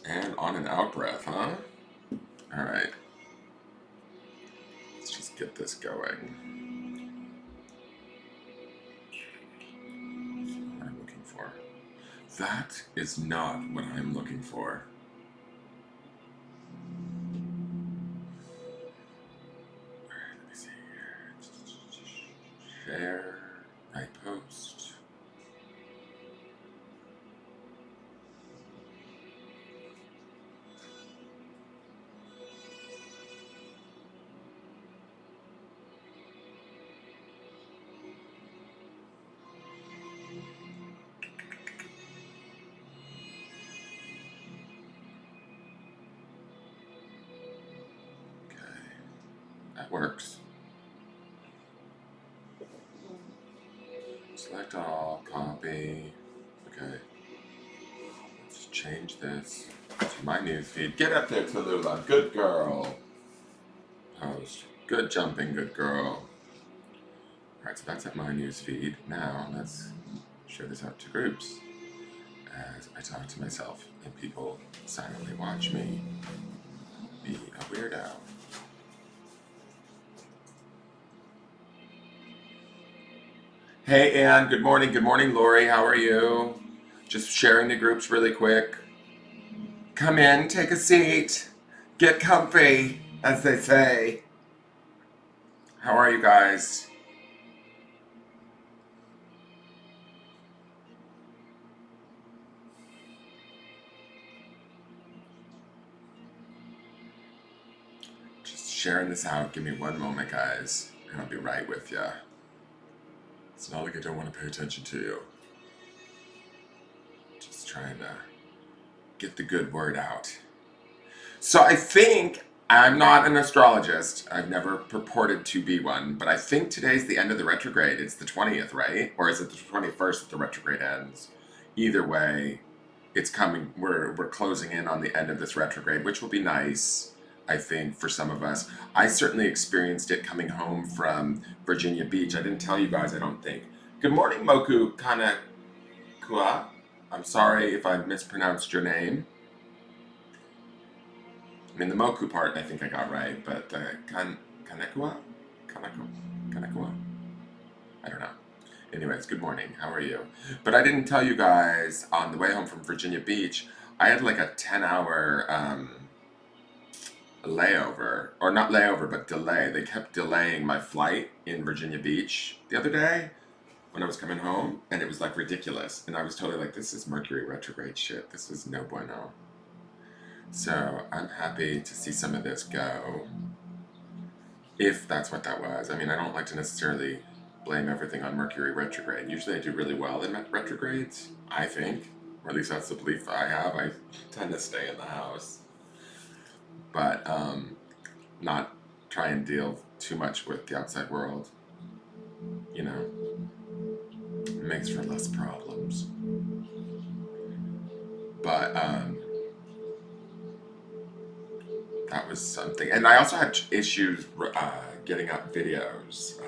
And on and out breath, huh? All right. Let's just get this going. What I'm looking for. That is not what I'm looking for. Alright, let me see here. Share. Right post. Okay. That works. Select all, copy. Okay. Let's change this to my newsfeed. Get up there, Tallulah. Good girl. Post. Good jumping, good girl. Alright, so that's at my newsfeed. Now let's share this out to groups as I talk to myself and people silently watch me be a weirdo. Hey Ann, good morning. Good morning, Lori. How are you? Just sharing the groups really quick. Come in, take a seat, get comfy, as they say. How are you guys? Just sharing this out. Give me one moment, guys, and I'll be right with you. It's not like I don't want to pay attention to you. Just trying to get the good word out. So I think I'm not an astrologist. I've never purported to be one, but I think today's the end of the retrograde. It's the 20th, right? Or is it the 21st that the retrograde ends? Either way, it's coming. We're closing in on the end of this retrograde, which will be nice, I think, for some of us. I certainly experienced it coming home from Virginia Beach. I didn't tell you guys, I don't think. Good morning, Moku Kanakua. I'm sorry if I mispronounced your name. I mean, the Moku part I think I got right, but the Kanekua? Kanekua? I don't know. Anyways, good morning. How are you? But I didn't tell you guys on the way home from Virginia Beach, I had like a 10-hour layover, or not layover, but delay. They kept delaying my flight in Virginia Beach the other day when I was coming home, and it was like ridiculous. And I was totally like, this is Mercury retrograde shit. This is no bueno. So I'm happy to see some of this go, if that's what that was. I mean, I don't like to necessarily blame everything on Mercury retrograde. Usually I do really well in retrogrades, I think, or at least that's the belief I have. I tend to stay in the house, but not try and deal too much with the outside world. You know, it makes for less problems. But that was something. And I also had issues getting up videos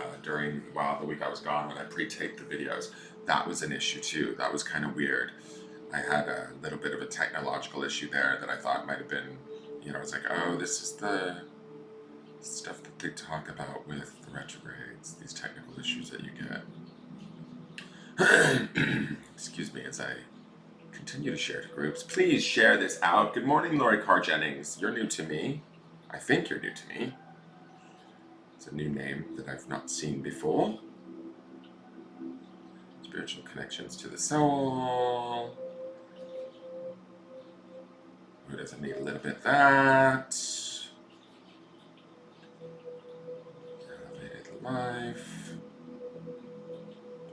while the week I was gone when I pre-taped the videos. That was an issue too. That was kind of weird. I had a little bit of a technological issue there that I thought might have been, it's like, oh, this is the stuff that they talk about with the retrogrades, these technical issues that you get. Excuse me as I continue to share to groups. Please share this out. Good morning, Lori Carr Jennings. You're new to me. I think you're new to me. It's a new name that I've not seen before. Spiritual connections to the soul. Who doesn't need a little bit of that? Elevated life.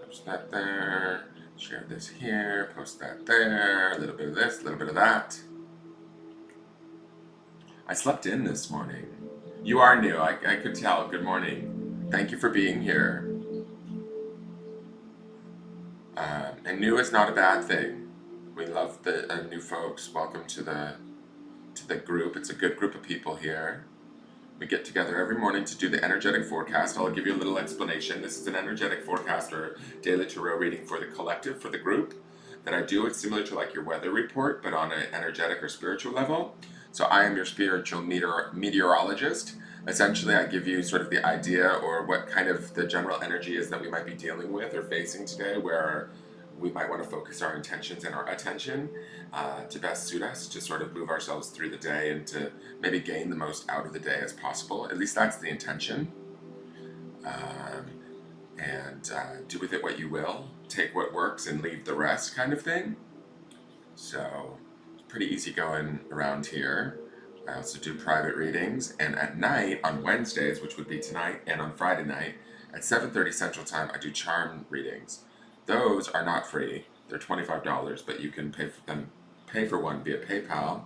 Post that there. Share this here. Post that there. A little bit of this, a little bit of that. I slept in this morning. You are new. I could tell. Good morning. Thank you for being here. And new is not a bad thing. We love the new folks. Welcome to the group. It's a good group of people here. We get together every morning to do the energetic forecast. I'll give you a little explanation. This is an energetic forecast or daily tarot reading for the collective, for the group. that I do it similar to like your weather report, but on an energetic or spiritual level. So I am your spiritual meteorologist. Essentially, I give you sort of the idea or what kind of the general energy is that we might be dealing with or facing today, where we might want to focus our intentions and our attention to best suit us, to sort of move ourselves through the day and to maybe gain the most out of the day as possible. At least that's the intention. Um, and do with it what you will. Take what works and leave the rest, kind of thing. So, it's pretty easy going around here. I also do private readings, and at night on Wednesdays, which would be tonight, and on Friday night at 7:30 Central Time, I do charm readings. Those are not free; they're $25, but you can pay for one via PayPal.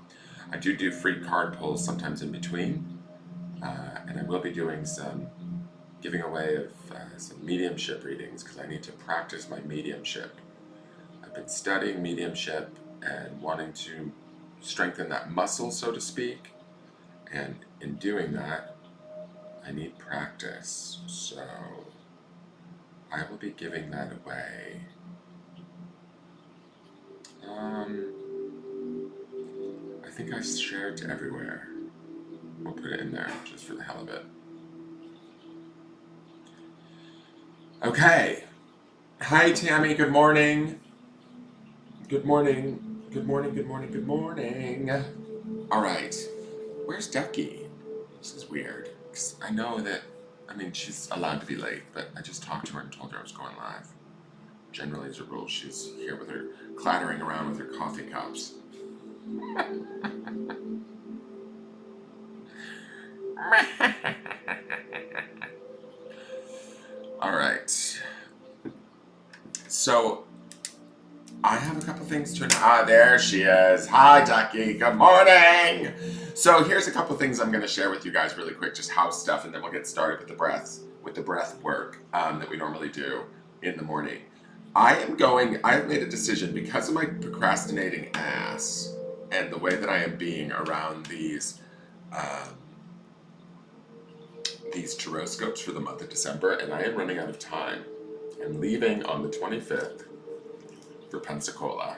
I do free card pulls sometimes in between, and I will be doing some giving away of some mediumship readings because I need to practice my mediumship. I've been studying mediumship and wanting to strengthen that muscle, so to speak. And in doing that, I need practice. So I will be giving that away. I think I shared to everywhere. We'll put it in there just for the hell of it. Okay. Hi, Tammy. Good morning. Good morning. Good morning. Good morning. Good morning. All right. Where's Ducky? This is weird. 'Cause I know that, I mean, she's allowed to be late, but I just talked to her and told her I was going live. Generally, as a rule, she's here with her, clattering around with her coffee cups. All right. So, I have a couple things to... there she is. Hi, Ducky. Good morning. So here's a couple things I'm going to share with you guys really quick, just house stuff, and then we'll get started with the breath work that we normally do in the morning. I've made a decision because of my procrastinating ass and the way that I am being around these tarot for the month of December, and I am running out of time. I'm leaving on the 25th for Pensacola.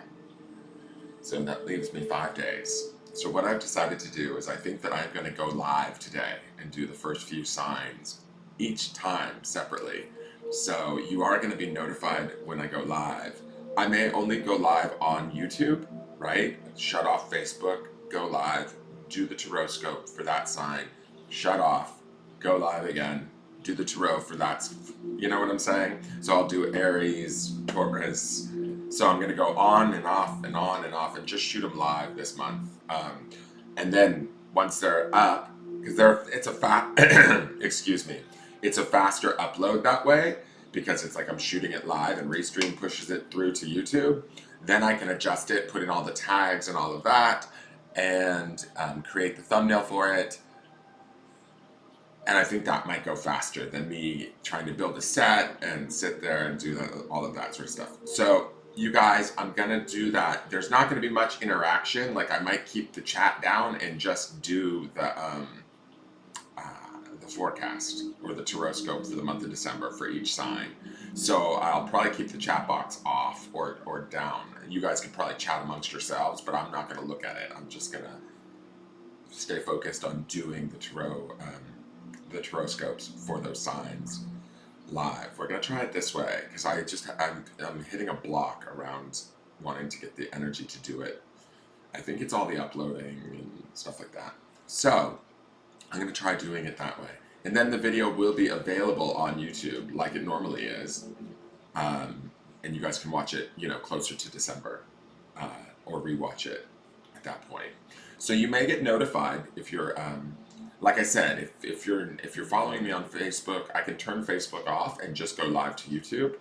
So that leaves me 5 days. So what I've decided to do is I think that I'm going to go live today and do the first few signs each time separately. So you are going to be notified when I go live. I may only go live on YouTube, right? Shut off Facebook, go live, do the tarot scope for that sign, shut off, go live again, do the tarot for that. You know what I'm saying? So I'll do Aries, Taurus. So I'm going to go on and off and on and off and just shoot them live this month. And then once they're up, because it's a excuse me, it's a faster upload that way because it's like I'm shooting it live and Restream pushes it through to YouTube. Then I can adjust it, put in all the tags and all of that, and create the thumbnail for it. And I think that might go faster than me trying to build a set and sit there and do all of that sort of stuff. So you guys, I'm going to do that. There's not going to be much interaction. Like I might keep the chat down and just do the forecast or the tarot scope for the month of December for each sign. So I'll probably keep the chat box off or down. You guys can probably chat amongst yourselves, but I'm not going to look at it. I'm just going to stay focused on doing the tarot scopes for those signs live. We're going to try it this way because I'm hitting a block around wanting to get the energy to do it. I think it's all the uploading and stuff like that. So I'm going to try doing it that way. And then the video will be available on YouTube like it normally is. And you guys can watch it, closer to December or rewatch it at that point. So you may get notified if you're, like I said, if you're following me on Facebook, I can turn Facebook off and just go live to YouTube.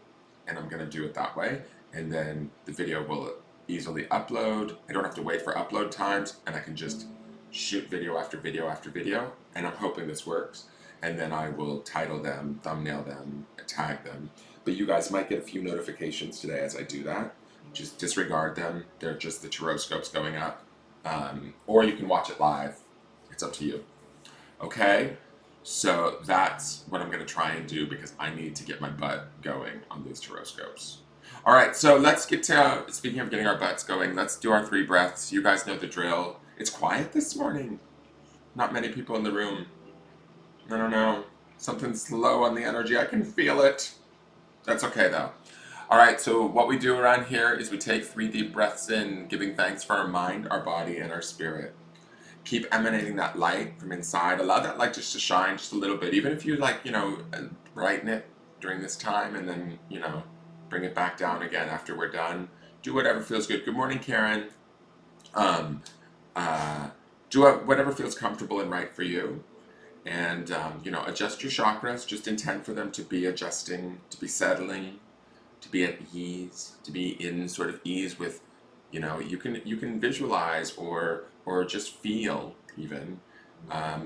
And I'm going to do it that way. And then the video will easily upload. I don't have to wait for upload times. And I can just shoot video after video after video. And I'm hoping this works. And then I will title them, thumbnail them, tag them. But you guys might get a few notifications today as I do that. Just disregard them. They're just the tarot scopes going up. Or you can watch it live. It's up to you. Okay? So that's what I'm going to try and do because I need to get my butt going on these tarot scopes. All right, so let's get to, speaking of getting our butts going, let's do our 3 breaths. You guys know the drill. It's quiet this morning. Not many people in the room. I don't know. Something's low on the energy. I can feel it. That's okay, though. All right, so what we do around here is we take 3 deep breaths in, giving thanks for our mind, our body, and our spirit. Keep emanating that light from inside. Allow that light just to shine just a little bit, even if you like, brighten it during this time and then, bring it back down again after we're done. Do whatever feels good. Good morning, Karen. Um, do whatever feels comfortable and right for you. And, adjust your chakras. Just intend for them to be adjusting, to be settling, to be at ease, to be in sort of ease with, you can visualize or just feel even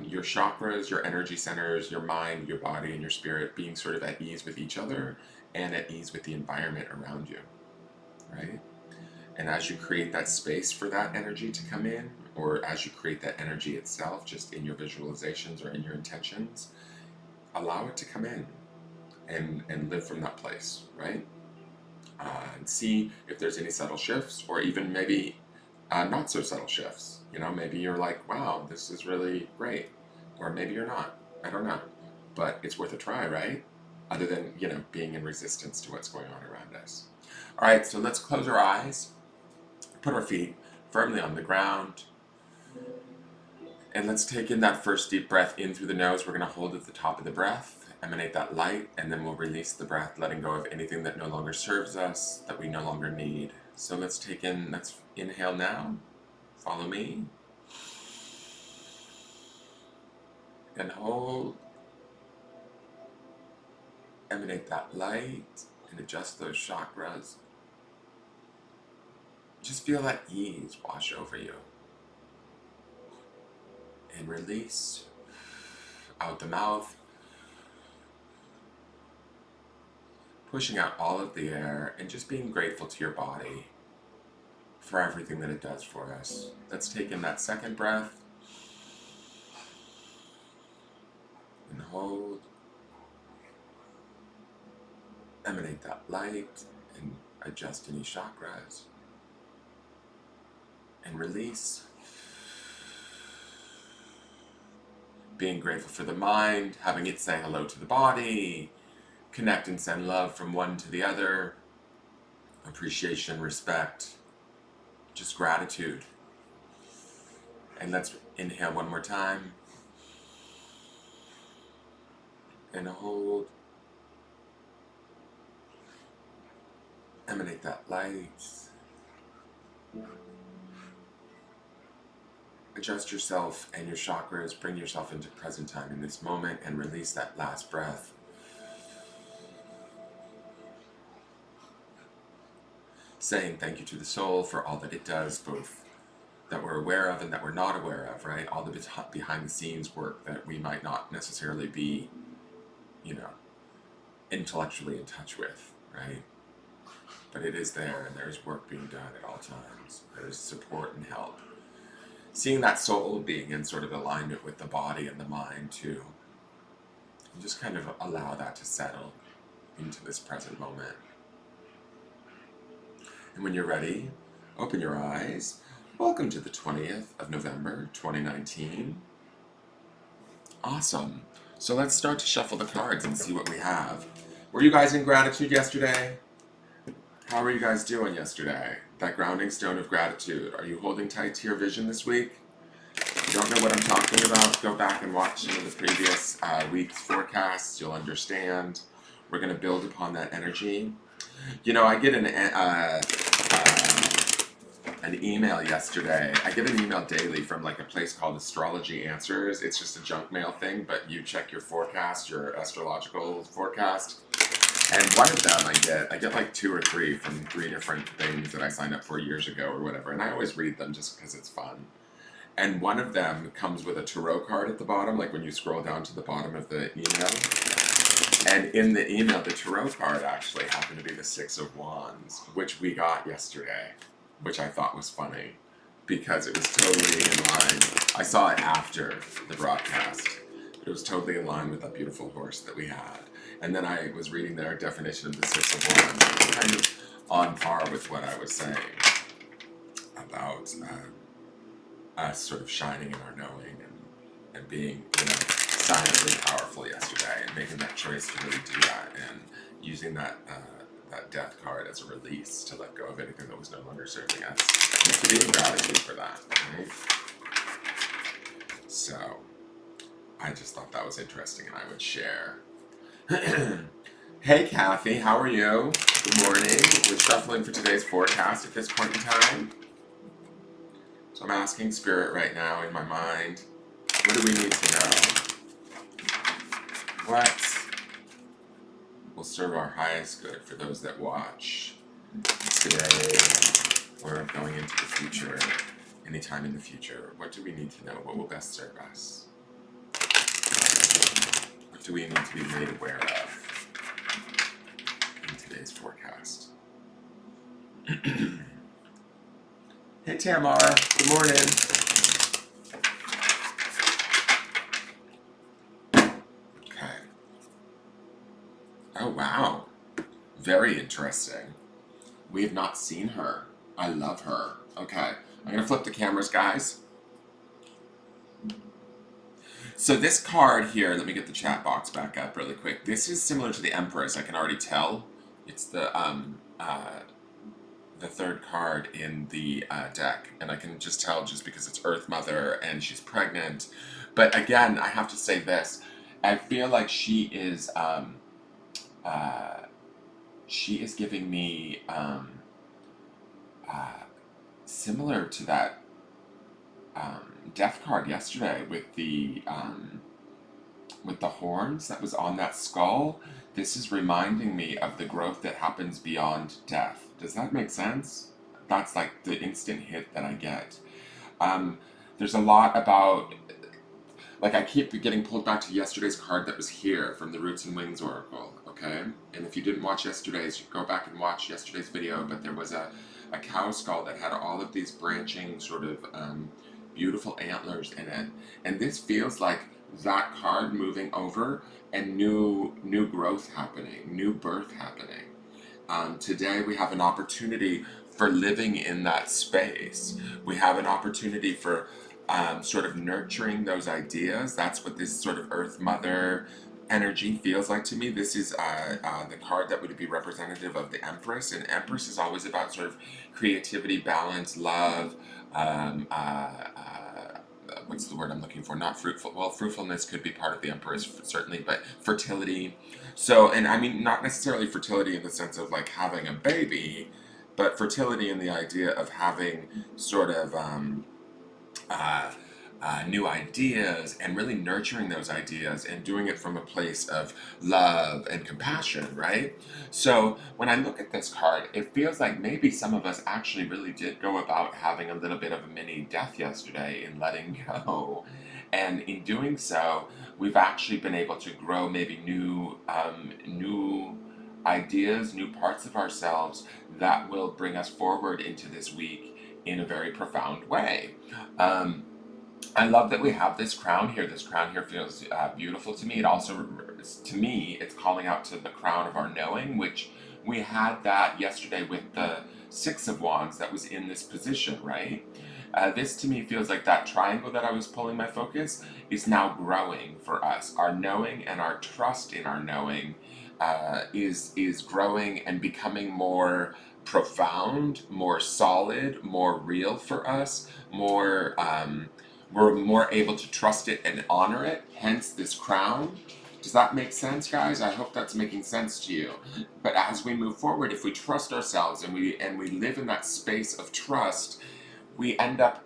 your chakras, your energy centers, your mind, your body, and your spirit being sort of at ease with each other and at ease with the environment around you, right? And as you create that space for that energy to come in, or as you create that energy itself, just in your visualizations or in your intentions, allow it to come in and live from that place, right? And see if there's any subtle shifts, or even maybe not so subtle shifts. Maybe you're like, wow, this is really great. Or maybe you're not. I don't know. But it's worth a try, right? Other than, being in resistance to what's going on around us. All right, so let's close our eyes, put our feet firmly on the ground, and let's take in that first deep breath in through the nose. We're going to hold at the top of the breath, emanate that light, and then we'll release the breath, letting go of anything that no longer serves us, that we no longer need. So let's inhale now. Follow me. And hold. Emanate that light and adjust those chakras. Just feel that ease wash over you. And release out the mouth, pushing out all of the air and just being grateful to your body for everything that it does for us. Let's take in that second breath and hold. Emanate that light and adjust any chakras and release. Being grateful for the mind, having it say hello to the body, connect and send love from one to the other, appreciation, respect, just gratitude. And let's inhale one more time and hold. Emanate that light. Adjust yourself and your chakras, bring yourself into present time in this moment, and release that last breath. Saying thank you to the soul for all that it does, both that we're aware of and that we're not aware of, right? All the behind the scenes work that we might not necessarily be, intellectually in touch with, right? But it is there, and there's work being done at all times. There's support and help. Seeing that soul being in sort of alignment with the body and the mind too. And just kind of allow that to settle into this present moment. And when you're ready, open your eyes. Welcome to the 20th of November, 2019. Awesome. So let's start to shuffle the cards and see what we have. Were you guys in gratitude yesterday? How are you guys doing yesterday? That grounding stone of gratitude. Are you holding tight to your vision this week? If you don't know what I'm talking about, go back and watch some of the previous week's forecasts. You'll understand. We're going to build upon that energy. I get an email yesterday. I get an email daily from like a place called Astrology Answers. It's just a junk mail thing, but you check your forecast, your astrological forecast. And one of them I get like 2 or 3 from 3 different things that I signed up for years ago or whatever. And I always read them just because it's fun. And one of them comes with a tarot card at the bottom, like when you scroll down to the bottom of the email. And in the email, the tarot card actually happened to be the 6 of Wands, which we got yesterday, which I thought was funny because it was totally in line. I saw it after the broadcast. It was totally in line with that beautiful horse that we had. And then I was reading their definition of the 6 of Wands. Kind of on par with what I was saying about us sort of shining in our knowing and being, silently powerful yesterday, and making that choice to really do that, and using that that death card as a release to let go of anything that was no longer serving us, and to be in gratitude for that, right? So I just thought that was interesting, and I would share. Hey Kathy, how are you? Good morning. We're shuffling for today's forecast at this point in time. So I'm asking Spirit right now in my mind, what do we need to know? What will serve our highest good for those that watch today or going into the future, anytime in the future? What do we need to know? What will best serve us? What do we need to be made aware of in today's forecast? Hey Tamara, good morning. Okay. Oh wow, very interesting. We have not seen her. I love her. Okay, I'm gonna flip the cameras, guys. So this card here, let me get the chat box back up really quick. This is similar to the Empress, I can already tell. It's the third card in the deck, and I can just tell just because it's Earth Mother and she's pregnant. But again, I have to say this. I feel like she is giving me similar to that death card yesterday with the horns that was on that skull. This is reminding me of the growth that happens beyond death. Does that make sense? That's like the instant hit that I get. There's a lot about, like, I keep getting pulled back to yesterday's card that was here from the Roots and Wings Oracle, okay? And if you didn't watch yesterday's, you go back and watch yesterday's video, but there was a cow skull that had all of these branching sort of beautiful antlers in it. And this feels like that card moving over and new growth happening, new birth happening. Today we have an opportunity for living in that space. We have an opportunity for sort of nurturing those ideas. That's what this sort of Earth Mother energy feels like to me. This is the card that would be representative of the Empress, and Empress is always about sort of creativity, balance, love. What's the word I'm looking for? Not fruitful. Well, fruitfulness could be part of the Empress, certainly, but fertility. So, and I mean, not necessarily fertility in the sense of like having a baby, but fertility in the idea of having sort of new ideas and really nurturing those ideas and doing it from a place of love and compassion, right? So when I look at this card, it feels like maybe some of us actually really did go about having a little bit of a mini death yesterday in letting go. And in doing so, we've actually been able to grow maybe new ideas, new parts of ourselves that will bring us forward into this week in a very profound way. I love that we have this crown here. This crown here feels beautiful to me. It also, to me, it's calling out to the crown of our knowing, which we had that yesterday with the Six of Wands that was in this position, right? This to me feels like that triangle that I was pulling my focus is now growing for us. Our knowing and our trust in our knowing is growing and becoming more profound, more solid, more real for us, more we're more able to trust it and honor it, hence this crown. Does that make sense, guys? I hope that's making sense to you. But as we move forward, if we trust ourselves and we live in that space of trust, we end up,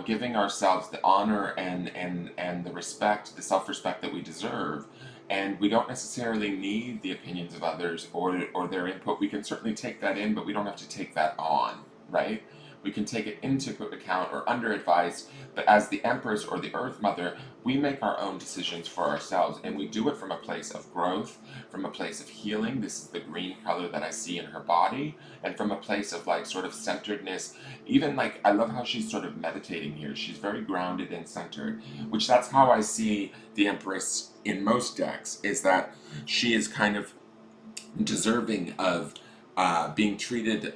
giving ourselves the honor and the respect, the self-respect that we deserve. And we don't necessarily need the opinions of others or their input. We can certainly take that in, but we don't have to take that on, right? We can take it into account or under advice, but as the Empress or the Earth Mother, we make our own decisions for ourselves, and we do it from a place of growth, from a place of healing. This is the green color that I see in her body, and from a place of like sort of centeredness. Even like, I love how she's sort of meditating here. She's very grounded and centered, which that's how I see the Empress in most decks, is that she is kind of deserving of being treated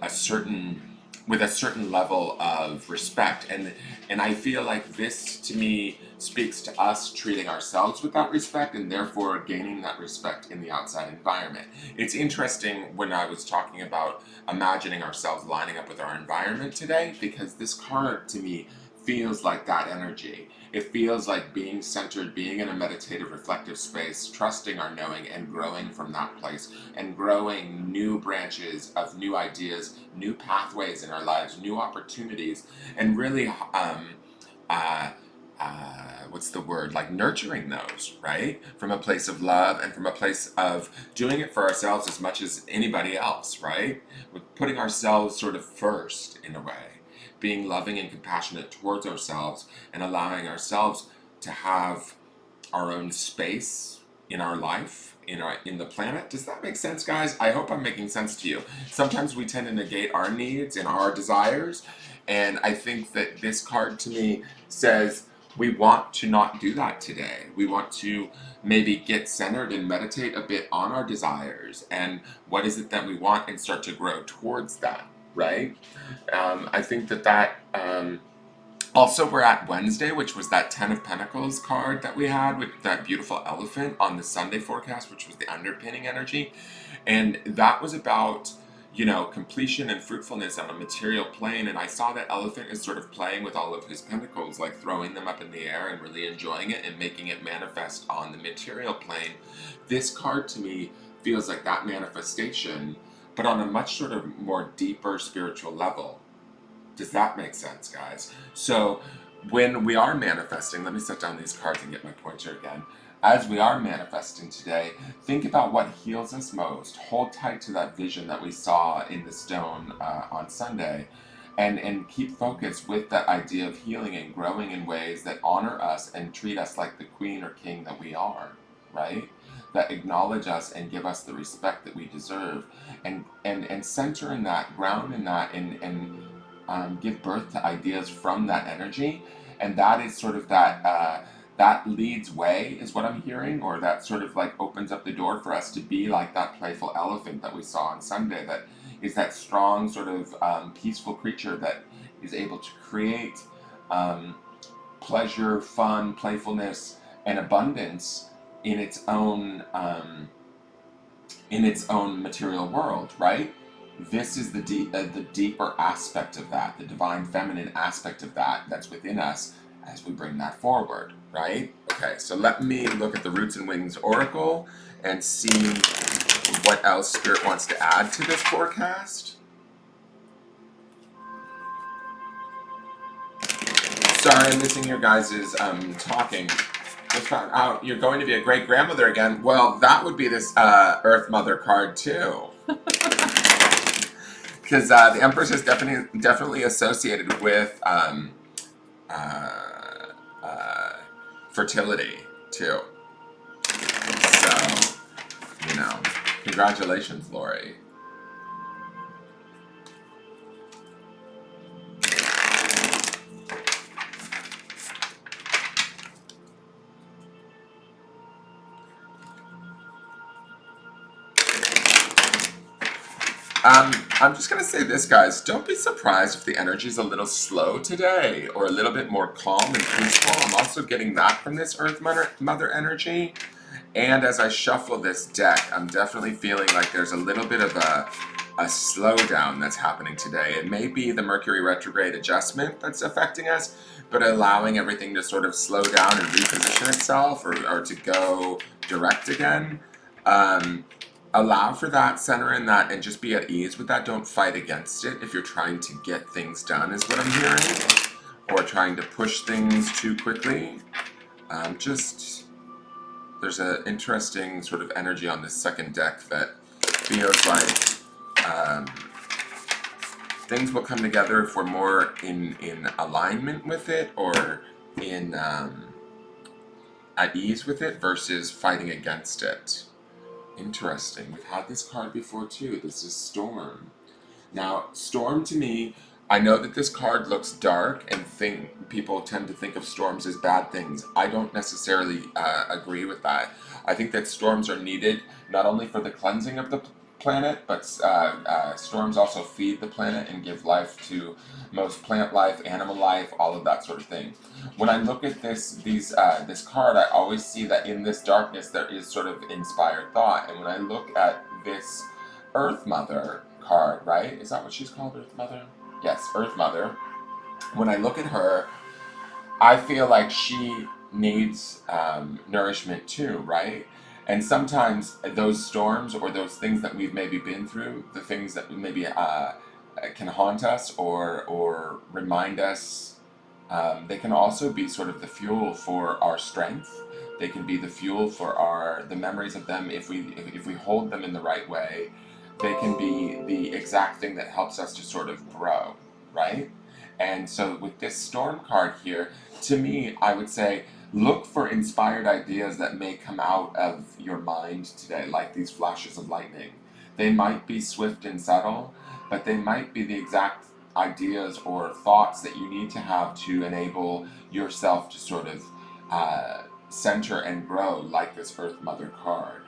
with a certain level of respect, and I feel like this to me speaks to us treating ourselves with that respect and therefore gaining that respect in the outside environment. It's interesting when I was talking about imagining ourselves lining up with our environment today, because this card to me feels like that energy. It feels like being centered, being in a meditative, reflective space, trusting our knowing and growing from that place, and growing new branches of new ideas, new pathways in our lives, new opportunities, and really, uh, what's the word? Like nurturing those, right? From a place of love and from a place of doing it for ourselves as much as anybody else, right? With putting ourselves sort of first in a way, being loving and compassionate towards ourselves and allowing ourselves to have our own space in our life, in the planet. Does that make sense, guys? I hope I'm making sense to you. Sometimes we tend to negate our needs and our desires, and I think that this card to me says we want to not do that today. We want to maybe get centered and meditate a bit on our desires and what is it that we want and start to grow towards that, right? I think that also, we're at Wednesday, which was that Ten of Pentacles card that we had with that beautiful elephant on the Sunday forecast, which was the underpinning energy. And that was about, completion and fruitfulness on a material plane. And I saw that elephant is sort of playing with all of his pentacles, like throwing them up in the air and really enjoying it and making it manifest on the material plane. This card to me feels like that manifestation, but on a much sort of more deeper spiritual level. Does that make sense, guys? So, when we are manifesting, let me set down these cards and get my pointer again. As we are manifesting today, think about what heals us most. Hold tight to that vision that we saw in the stone on Sunday, and keep focused with that idea of healing and growing in ways that honor us and treat us like the queen or king that we are, right? That acknowledge us and give us the respect that we deserve, and center in that, ground in that, and give birth to ideas from that energy. And that is sort of that leads way, is what I'm hearing, or that sort of like opens up the door for us to be like that playful elephant that we saw on Sunday, that is that strong sort of peaceful creature that is able to create um, pleasure, fun, playfulness, and abundance in its own material world, right? This is the deeper aspect of that, the divine feminine aspect of that that's within us as we bring that forward, right? Okay, so let me look at the Roots and Wings Oracle and see what else Spirit wants to add to this forecast. Sorry, I'm missing your guys' talking. Just found out you're going to be a great grandmother again. Well, that would be this Earth Mother card too. Because the Empress is definitely associated with fertility too. So, congratulations, Lori. I'm just going to say this, guys. Don't be surprised if the energy is a little slow today or a little bit more calm and peaceful. I'm also getting that from this Earth Mother energy. And as I shuffle this deck, I'm definitely feeling like there's a little bit of a slowdown that's happening today. It may be the Mercury retrograde adjustment that's affecting us, but allowing everything to sort of slow down and reposition itself, or to go direct again. Allow for that, center in that, and just be at ease with that. Don't fight against it if you're trying to get things done, is what I'm hearing, or trying to push things too quickly. There's an interesting sort of energy on this second deck that feels like things will come together if we're more in alignment with it, or in at ease with it versus fighting against it. Interesting. We've had this card before too. This is Storm. Now, Storm to me, I know that this card looks dark and people tend to think of storms as bad things. I don't necessarily agree with that. I think that storms are needed not only for the cleansing of planet, but storms also feed the planet and give life to most plant life, animal life, all of that sort of thing. When I look at this card, I always see that in this darkness there is sort of inspired thought. And when I look at this Earth Mother card, right? Is that what she's called, Earth Mother? Yes, Earth Mother. When I look at her, I feel like she needs nourishment too, right? And sometimes those storms or those things that we've maybe been through, the things that maybe can haunt us or remind us, they can also be sort of the fuel for our strength. They can be the fuel for the memories of them if we hold them in the right way. They can be the exact thing that helps us to sort of grow, right? And so with this storm card here, to me, I would say look for inspired ideas that may come out of your mind today, like these flashes of lightning. They might be swift and subtle, but they might be the exact ideas or thoughts that you need to have to enable yourself to sort of center and grow, like this Earth Mother card.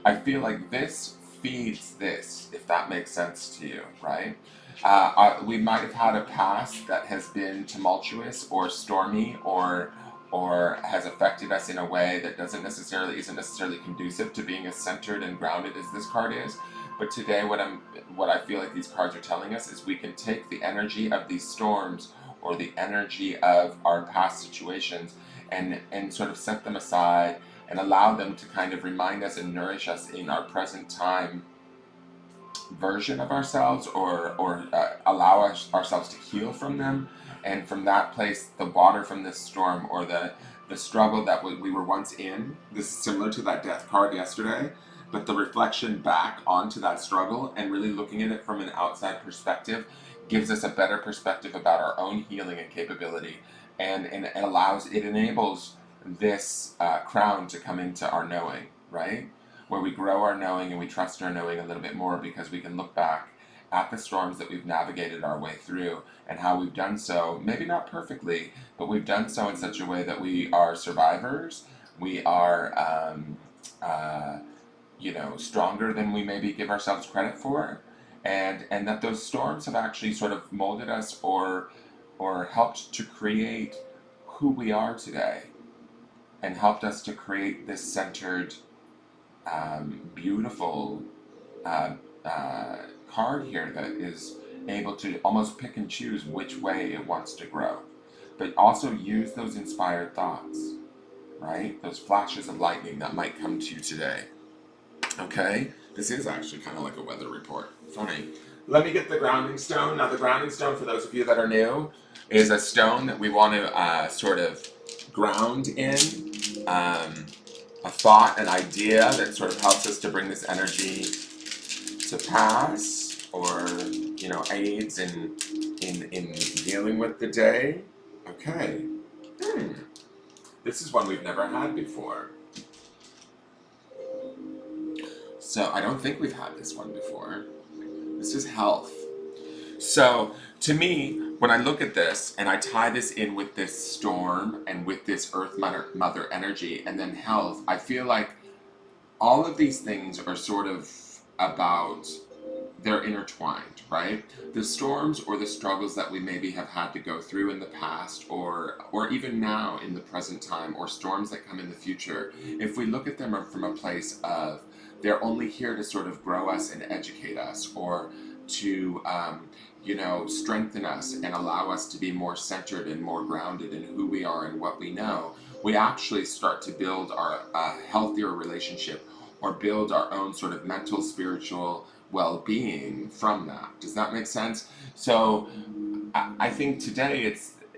I feel like this feeds this, if that makes sense to you, right? We might have had a past that has been tumultuous or stormy or has affected us in a way that isn't necessarily conducive to being as centered and grounded as this card is. But today, what I feel like these cards are telling us is we can take the energy of these storms or the energy of our past situations and sort of set them aside and allow them to kind of remind us and nourish us in our present time version of ourselves or allow ourselves to heal from them, and from that place the water from this storm or the struggle that we were once in, this is similar to that death card yesterday, but the reflection back onto that struggle and really looking at it from an outside perspective gives us a better perspective about our own healing and capability, and it enables this crown to come into our knowing, right? Where we grow our knowing and we trust our knowing a little bit more because we can look back at the storms that we've navigated our way through and how we've done so, maybe not perfectly, but we've done so in such a way that we are survivors. We are, stronger than we maybe give ourselves credit for, and that those storms have actually sort of molded us or helped to create who we are today and helped us to create this centered beautiful uh, card here that is able to almost pick and choose which way it wants to grow, but also use those inspired thoughts, right? Those flashes of lightning that might come to you today. Okay? This is actually kind of like a weather report. Funny. Let me get the grounding stone. Now, the grounding stone, for those of you that are new, is a stone that we want to sort of ground in. A thought, an idea that sort of helps us to bring this energy to pass, or aids in dealing with the day. Okay. This is one we've never had before. So I don't think we've had this one before. This is health. So to me, when I look at this and I tie this in with this storm and with this Earth Mother energy and then health, I feel like all of these things are sort of about, they're intertwined, right? The storms or the struggles that we maybe have had to go through in the past or even now in the present time, or storms that come in the future, if we look at them from a place of they're only here to sort of grow us and educate us, or to strengthen us and allow us to be more centered and more grounded in who we are and what we know, we actually start to build our healthier relationship or build our own sort of mental, spiritual well-being from that. Does that make sense? So I think today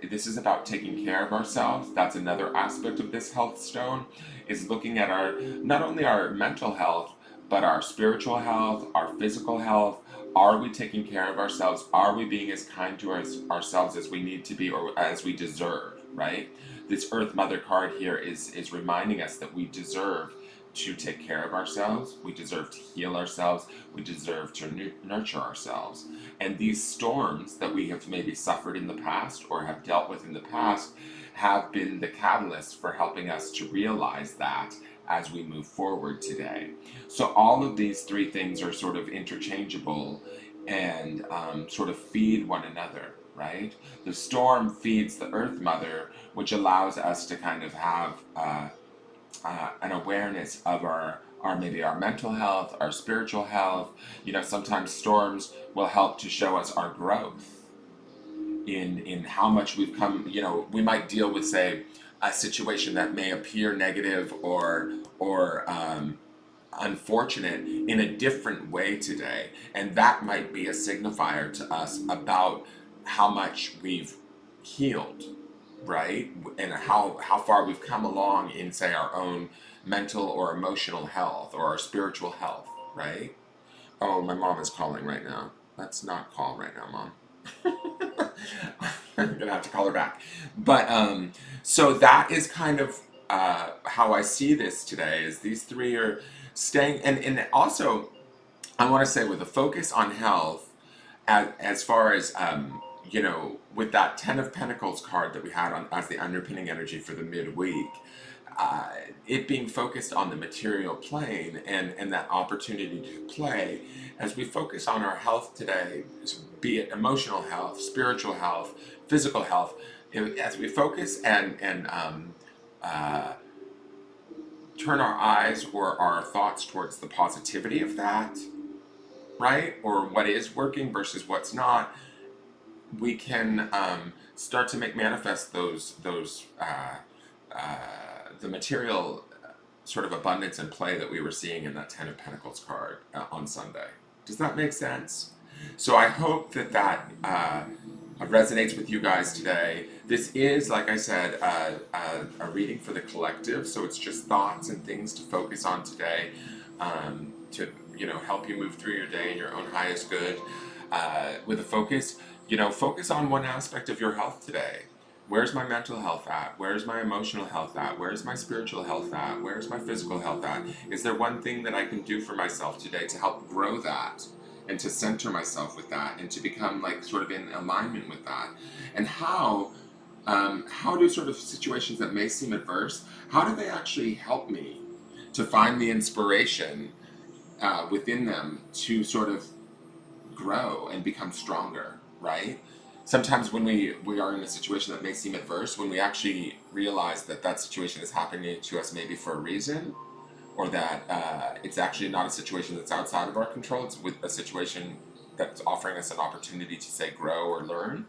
this is about taking care of ourselves. That's another aspect of this health stone, is looking at our not only our mental health, but our spiritual health, our physical health. Are we taking care of ourselves? Are we being as kind to ourselves as we need to be or as we deserve, right? This Earth Mother card here is reminding us that we deserve to take care of ourselves, we deserve to heal ourselves, we deserve to nurture ourselves. And these storms that we have maybe suffered in the past or have dealt with in the past have been the catalyst for helping us to realize that as we move forward today. So all of these three things are sort of interchangeable and sort of feed one another, right? The storm feeds the earth mother, which allows us to kind of have an awareness of our maybe our mental health, our spiritual health. You know, sometimes storms will help to show us our growth in how much we've come. You know, we might deal with, say, a situation that may appear negative or unfortunate in a different way today, and that might be a signifier to us about how much we've healed, right? And how far we've come along in, say, our own mental or emotional health or our spiritual health, right? Oh, my mom is calling right now. Let's not call right now, mom. I'm gonna have to call her back. But so that is kind of how I see this today. Is these three are staying, and also I want to say with a focus on health, as far as you know, with that Ten of Pentacles card that we had on as the underpinning energy for the midweek, uh, it being focused on the material plane and that opportunity to play, as we focus on our health today, be it emotional health, spiritual health, physical health, as we focus and uh, turn our eyes or our thoughts towards the positivity of that, right? Or what is working versus what's not, we can start to make manifest uh, the material sort of abundance and play that we were seeing in that Ten of Pentacles card on Sunday. Does that make sense? So I hope that resonates with you guys today. This is, like I said, a reading for the collective, so it's just thoughts and things to focus on today, to help you move through your day in your own highest good, with a focus. Focus on one aspect of your health today. Where's my mental health at? Where's my emotional health at? Where's my spiritual health at? Where's my physical health at? Is there one thing that I can do for myself today to help grow that and to center myself with that and to become like sort of in alignment with that? And how do sort of situations that may seem adverse, how do they actually help me to find the inspiration within them to sort of grow and become stronger, right? Sometimes when we are in a situation that may seem adverse, when we actually realize that that situation is happening to us maybe for a reason, or that it's actually not a situation that's outside of our control, it's with a situation that's offering us an opportunity to, say, grow or learn,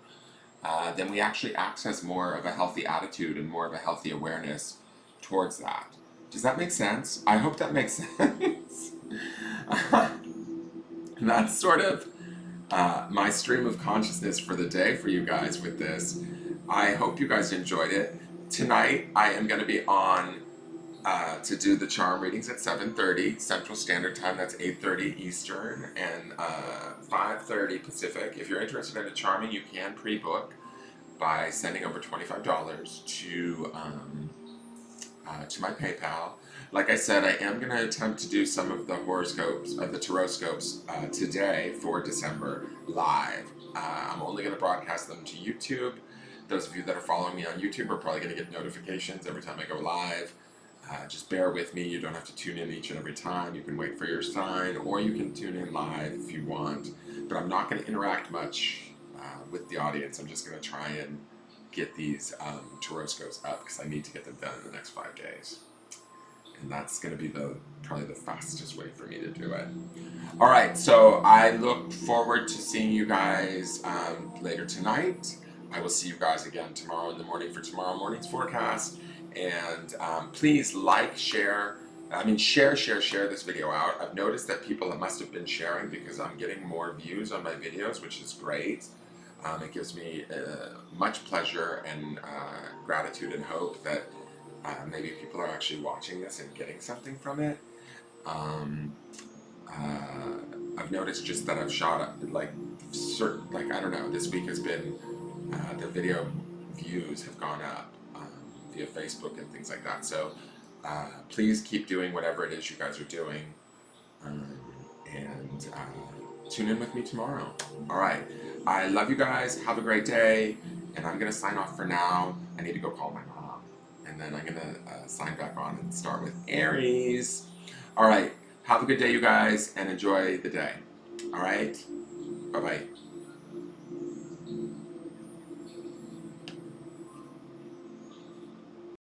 then we actually access more of a healthy attitude and more of a healthy awareness towards that. Does that make sense? I hope that makes sense. That's sort of my stream of consciousness for the day for you guys with this. I hope you guys enjoyed it. Tonight I am going to be on to do the charm readings at 7:30 Central Standard Time. That's 8:30 Eastern and 5:30 Pacific. If you're interested in a charming, you can pre-book by sending over $25 to my PayPal. Like I said, I am going to attempt to do some of the horoscopes, the tarot-scopes today for December live. I'm only going to broadcast them to YouTube. Those of you that are following me on YouTube are probably going to get notifications every time I go live. Just bear with me. You don't have to tune in each and every time. You can wait for your sign, or you can tune in live if you want. But I'm not going to interact much with the audience. I'm just going to try and get these tarot-scopes up because I need to get them done in the next 5 days. And that's going to be probably the fastest way for me to do it. All right, so I look forward to seeing you guys later tonight. I will see you guys again tomorrow in the morning for tomorrow morning's forecast. And please share this video out. I've noticed that people must have been sharing because I'm getting more views on my videos, which is great. It gives me much pleasure and gratitude and hope that maybe people are actually watching this and getting something from it. I've noticed just that I've shot up, I don't know, this week has been, the video views have gone up via Facebook and things like that. So please keep doing whatever it is you guys are doing. And tune in with me tomorrow. All right. I love you guys. Have a great day. And I'm going to sign off for now. I need to go call my mom and and then I'm gonna sign back on and start with Aries. All right. Have a good day, you guys, and enjoy the day. All right. Bye bye.